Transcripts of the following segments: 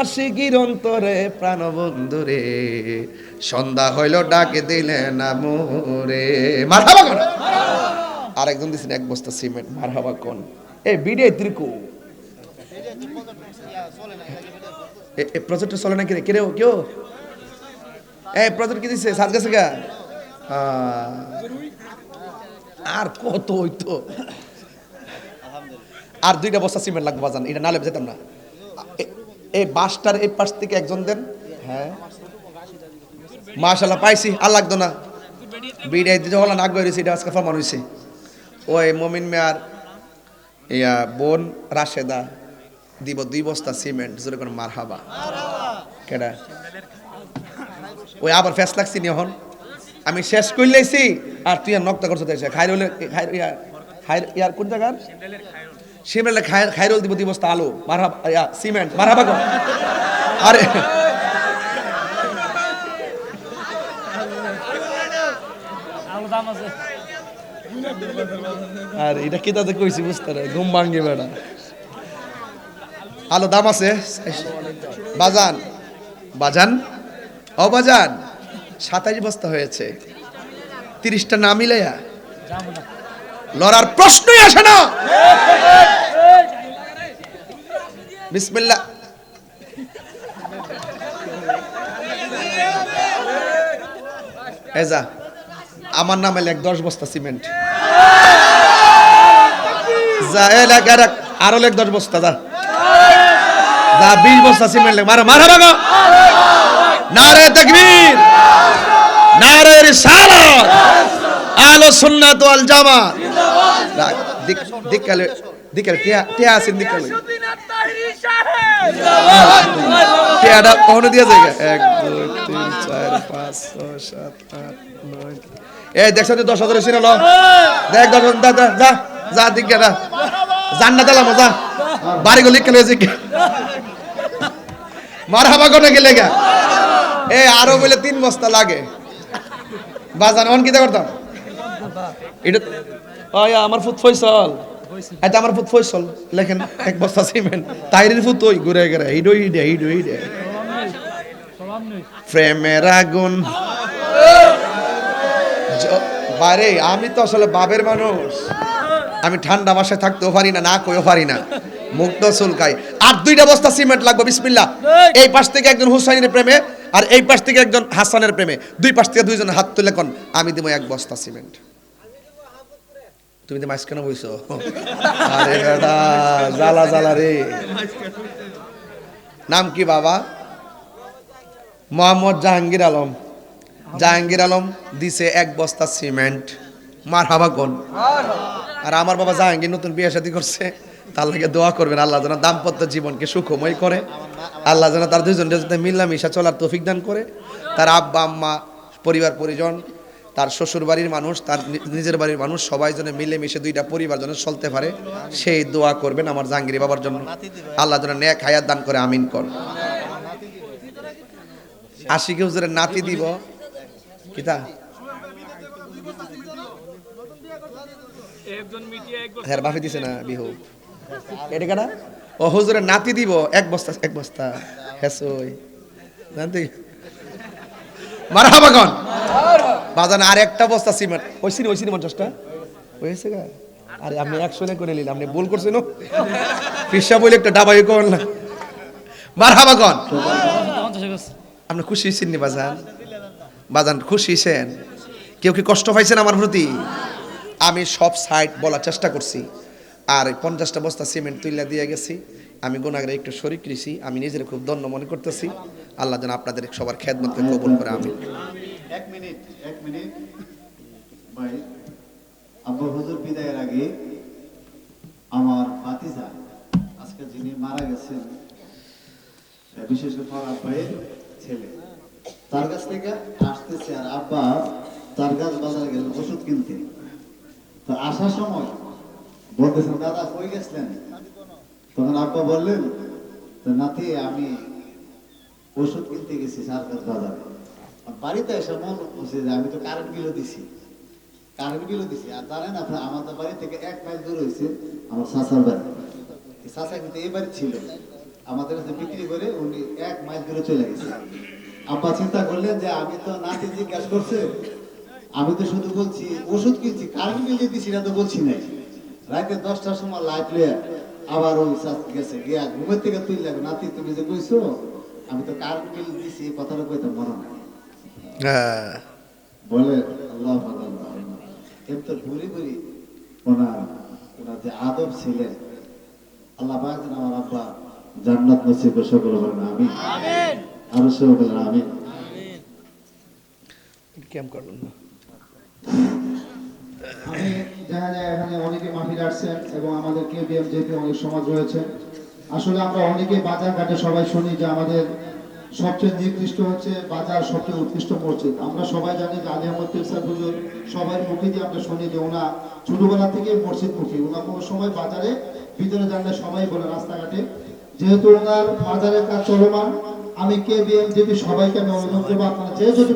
আশিকির অন্তরে প্রাণবন্ধুরে সন্ধ্যা হইল ডাকে দিলে না মোরে মারহাবা কোন আরেকজন দিছেন এক বস্তা সিমেন্ট মারহাবা কোন এই বিডে ত্রিকু এই প্রজেক্ট চলে না কি রে কেউ এই প্রজেক্ট কি দিছে সাজ গেছে গা আর কত হইতো আর দুইটা বস্তা সিমেন্ট লাগবে বাজান এটা নালে যেতাম না এই বাসটার এই পাশ থেকে একজন দেন হ্যাঁ মাশাআল্লাহ পাইছি আর লাগতো না বিড়াই দিতে হলো নাক বেরিয়েছে এটা আজকে ফরমান হয়েছে ওই মমিন মেয়ার ইয়া বোন রাশেদা দিব 2 বস্তা সিমেন্ট জোরে কোন মারহাবা কেডা ওই আবার ফেস লাগছি নি এখন আমি শেষ কইলেছি আর তুই আর নকটা করতে চাইছ খাইরুল ইয়ার কোন জায়গার সিমেন্ট খাইরুল দিব 2 বস্তা আলু মারহাবা ইয়া সিমেন্ট মারহাবা কোন আরে আর এটা কি তাতে কইছি বুঝতে না ঘুম ভাঙ্গে বেড়া আলো দাম আছে বাজান বাজান ও বাজান 27 বস্তা হয়েছে 30টা না মিলাইয়া লড়ার প্রশ্নই আসে না বিসমিল্লাহ এজা আমার নামে লেখ 10 বস্তা সিমেন্ট যা এলাকার আরো লেখ 10 বস্তা যা যা 20 বস্তা সিমেন্ট লেখ মারহাবা গো নারে তাকবীর নারে রিসালাত আহলে সুন্নাত ওয়াল জামাত জিন্দাবাদ দিকালে টিয়া আছেন দিকালে টিয়াটা কোনে দিয়া জায়গা 1 2 3 4 5 6 7 8 9 এই দেখছ তো 10,000 ছিল ল দেখ 10,000 যা যা দিকাটা জান্নাত আলা মজা বাড়ি গলি কেলে জিকে মারহাবা কোনে গেলে গা এই আরো বলে 3 বস্তা লাগে বাজান অন কিটা করতাম এটা আয়া আমার ফুট ফয়সাল এটা আমার ফুট ফয়সাল লেখেন 1 বস্তা সিমেন্ট তাইরের ফুট ওই ঘুরে ঘুরে হিডই প্রেমের আগুন বারে আমি তো আসলে বাবের মানুষ আমি ঠান্ডা বাসায় থাকতেও পারি না কইও পারি না মুক্ত চুলকাই আর 2টা বস্তা সিমেন্ট লাগবে বিসমিল্লাহ এই পাশ থেকে একজন হুসাইনের প্রেমে আর এই পাশ থেকে একজন হাসানের প্রেমে 2 পাশ থেকে 2 জন হাত তুলে কোন আমি দেব 1 বস্তা সিমেন্ট তুমি তো মাইস কেন বইছো আরে বেটা জ্বালা রে নাম কি বাবা মোহাম্মদ জাহাঙ্গীর আলম দিছে 1 বস্তা সিমেন্ট মারহাবা কোন আর আমার বাবা জাহাঙ্গীর নতুন বিয়ে শাদী করছে তার লাগে দোয়া করবেন আল্লাহ যেন দাম্পত্য জীবনকে সুখময় করে আল্লাহ যেন তার দুইজনের সাথে মিলামিশা চলার তৌফিক দান করে তার আব্বা আম্মা পরিবার পরিজন তার শ্বশুর বাড়ির মানুষ তার নিজের বাড়ির মানুষ সবাই যেন মিলেমিশে 2টা পরিবার যেন চলতে পারে সেই দোয়া করবেন আমার জাহাঙ্গীর বাবার জন্য আল্লাহ যেন নেক হায়াত দান করে আমিন কর আশিক হুজুরের নাতি দিব কিতা হ্যাঁ বাফি দিছে না বিহু এটা কাটা ও হুজুরের নাতি দিব 1 বস্তা হেসই জানতে মারহাবা কোন বাজান আর 1টা বস্তা সিমেন্ট ওইসিনি 50টা হয়েছে গা আরে আপনি 100 করে নিলেন আপনি ভুল করছেন পিসা বলে একটা ডাবাই কোন না মারহাবা কোন আপনি খুশি হইছেন নি বাজান খুশি হইছেন কেউ কি কষ্ট পাইছেন আমার প্রতি আমি সব সাইড বলার চেষ্টা করছি আর 50টা বস্তা সিমেন্ট তুইলা দিয়ে গেছি আমি গুনাহগারে একটু শরীক করেছি আমি নিজের খুব ধন্য মনে করতেছি আল্লাহ যেন আপনাদের সবার খেদমতকে কবুল করে আমিন 1 মিনিট ভাই আব্বা হুজুর বিদায়ের আগে আমার ভাতিজা আজকে যিনি মারা গেছেন বিশেষ করে আমার আব্বায়ের ছেলে তার কাছ থেকে আসতেছে আর আব্বা তার কাছ বাজারে গেল ওষুধ কিনতে তো আসার সময় বলতেছেন দাদা কই গেছিলেন তখন আব্বা বললেন তো নাতি আমি ওষুধ কিনতে গেছি সার্কাস বাজারে বাড়িতে এসে মন হচ্ছে যে আমি তো কারেন্ট বিলও দিছি আর জানেন আপনার আমাদের বাড়ি থেকে 1 মাইল দূর হয়েছে আমার চাচার বাড়ি চাচা কিন্তু এই বাড়ি ছিল আমাদের কাছে বিক্রি করে উনি 1 মাইল দূরে চলে গেছে। আব্বা চিন্তা করলেন যে আমি তো নাতি জিজ্ঞাসা করছে, আমি তো শুধু বলছি ওষুধ কিনছি, কারেন্ট বিল যে দিছি এটা তো বলছি না। রাতে 10টার সময় লাইট লইয়া আবার ওই গেছে গিয়া ঘুমের থেকে তুই লাগবে, নাতি তুমি যে কইছো আমি তো কারেন্ট বিল দিছি, এই কথাটা কইতে মনে নাই। হ্যাঁ বলে আল্লাহ এম তো ঘুরি ঘুরি ওনার যে আদব ছিলেন, আল্লাহ পাক যেন আমার আব্বা জান্নাত নসিব করে, সকলে বলেন আমিন। আরো সবাই বলেন আমিন। ক্যাম্প করবেন না। আমি দেখা যায় এখানে অনেকে মাহফিল আসছেন এবং আমাদের কেবিএম যেহেতু অনেক সমাজ রয়েছে, আসলে আমরা অনেকে বাজার ঘাটে সবাই শুনি যে আমাদের সবচেয়ে নিকৃষ্ট হচ্ছে বাজার, সবচেয়ে উৎকৃষ্ট মসজিদ। আমরা সবাই জানি যে আলী আহমদ তিরসার হুজুর, সবাই মুখে দিয়ে আমরা শুনি যে ওনা ছোটবেলা থেকে মসজিদ মুখী, ওনা কোনো সময় বাজারে ভিতরে জানলে সবাই বলে রাস্তাঘাটে। যেহেতু ওনার বাজারের কাজ চলমান, আমি কেবিএম যেপি সবাইকে আমি অনুরোধ করবো আপনারা যে যদি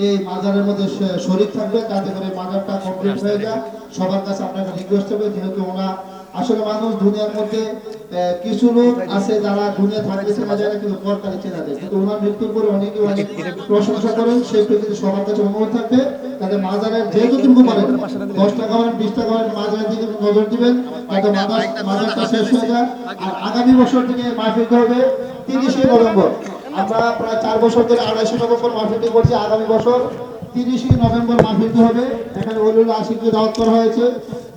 এই মাজারের মধ্যে শরীর থাকবে, তাতে করে মাজারটা কমপ্লিট হয়ে যায়। সবার কাছে আপনাকে রিকোয়েস্ট হবে, যেহেতু ওনা আসলে মানুষ দুনিয়ার মধ্যে কিছু লোক আছে যারা দুনিয়া থাকতে চেনা যায় না কিন্তু পরকালে চেনা যায়, কিন্তু ওনার মৃত্যুর পরে অনেকে অনেক প্রশংসা করেন। সেই ক্ষেত্রে সবার কাছে অনুরোধ থাকবে তাতে মাজারের যে যতটুকু পারেন 10 টাকা করেন 20 টাকা করেন মাজারের দিকে নজর দিবেন, যাতে মাজারটা শেষ হয়ে যায়। আর আগামী বছর থেকে মাহফিল হবে 30শে নভেম্বর। আমরা প্রায় 4 বছর ধরে 250 নভেম্বর মাহফিলটি করছি। আগামী বছর 30শে নভেম্বর মাহফিলটি হবে। এখানে ওলুল আশিককে দাওয়াত করা হয়েছে,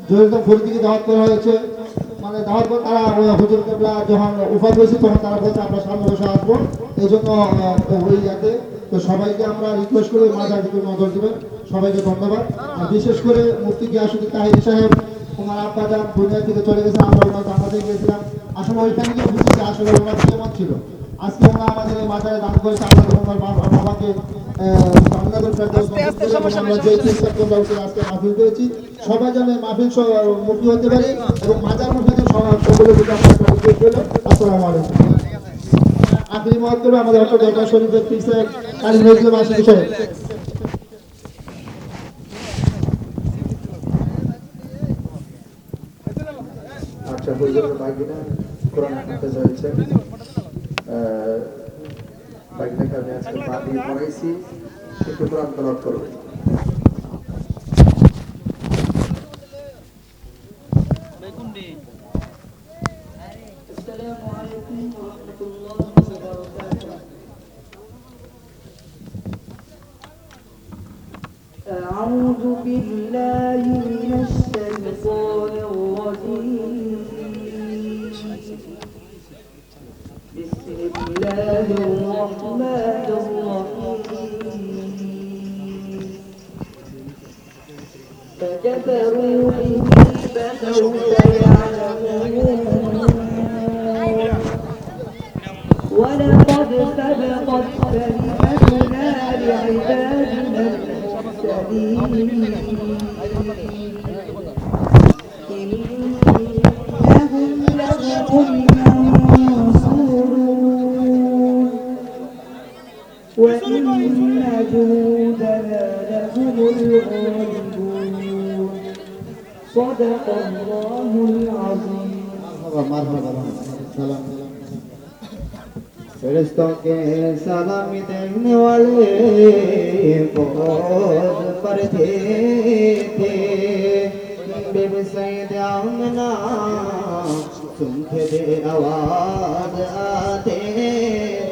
জহিরুল ফরিদিকে দাওয়াত করা হয়েছে। মানে দাওয়াত করে তারা হুজুর কেবলা যখন উপায় হয়েছে তখন তারা বলছে আমরা সামনে বসে আসবো, এই জন্য ওই যাতে। তো সবাইকে আমরা রিকোয়েস্ট করে মাজার দিকে নজর দেবেন। সবাইকে ধন্যবাদ। আর বিশেষ করে মুফতি গিয়াসউদ্দিন তাহিরি সাহেব, ওনার আব্বা যান দুনিয়া থেকে চলে গেছে, আমরা ওনার জানাতে গিয়েছিলাম। আসলে ওইখানে গিয়ে বুঝেছি আসলে ওনার কেমন ছিল। আজকে ওনা আমাদের এই মাজারে দান করেছে, আমরা ওনার বাবাকে আজকে মাহফিল পেয়েছি। সবাই যেন মাহফিল মুক্তি হতে পারে এবং মাজার মসজিদে সকলে আসসালামু আলাইকুম। আখিরি মত করবে আমাদের অটো শরীফের পীর সাহেব কালী নজরুল আশিক সাহেব। আচ্ছা, হুজুরের বাগিনা কোরআন হাফেজ হয়েছে। বাগিনাকে আমি আজকে পা দিয়ে পড়াইছি, একটু কোরআন তেলাওয়াত করবে। আসসালামু আলাইকুম ওয়া রাহমাতুল্লাহি ওয়া বারাকাতুহু। أعوذ بالله من الشيطان الرجيم. بسم الله الرحمن الرحيم. فكفروا به فسوف يعلمون. ولقد سبقت كلمتنا لعبادنا المرسلين إنهم لهم المنصورون وإن جندنا لهم الغالبون صدق الله العظيم. फरिश्तों के सलामी देने वाले बहुत पर थे बेबी सैयद आमना सुन के दे आवाज आते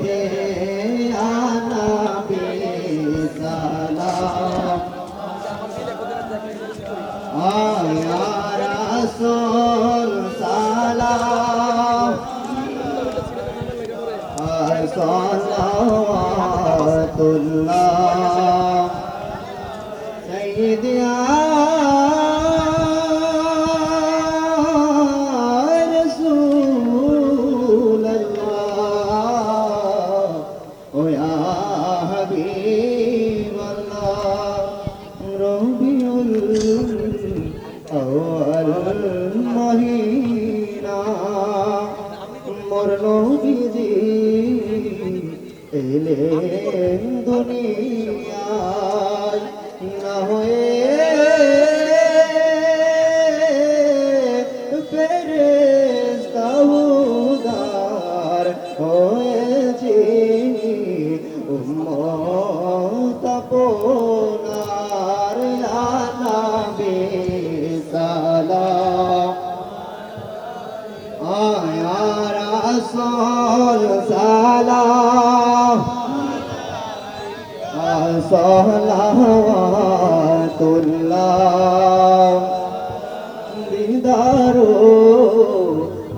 थे आना बे सलाम आया रसूल सलाम सलावतुल्लाह सय्यिदिया रसूलल्लाह ओ या हबीबल्लाह रबिउल अव्वल महीना मोर नबीजी এলেন দুনিয়ায় না হয়ে ফেরেশতা সালাম সালাওয়াতুল্লাহ দিদারো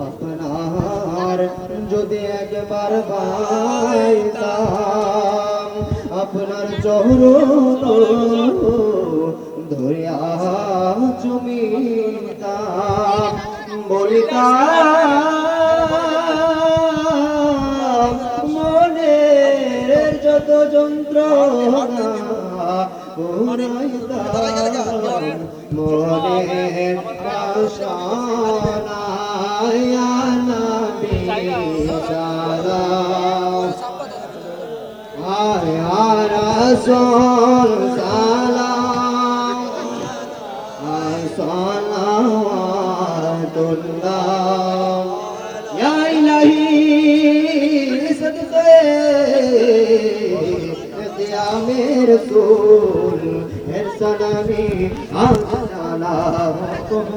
আপনার যদি একবার পাইতাম আপনার চরণ ধরিয়া চুমিতাম বলিতাম মনের যত যন্ত্রণা পুরাইতাম মনের বাসনা ইয়া নবী সালাম ইয়া রাসূল সালাম সালাওয়াতুল্লাহ ইয়া ইলাহি সদকে দিয়া মের রাসূল এর সালামি আসসালামু আলাইকুম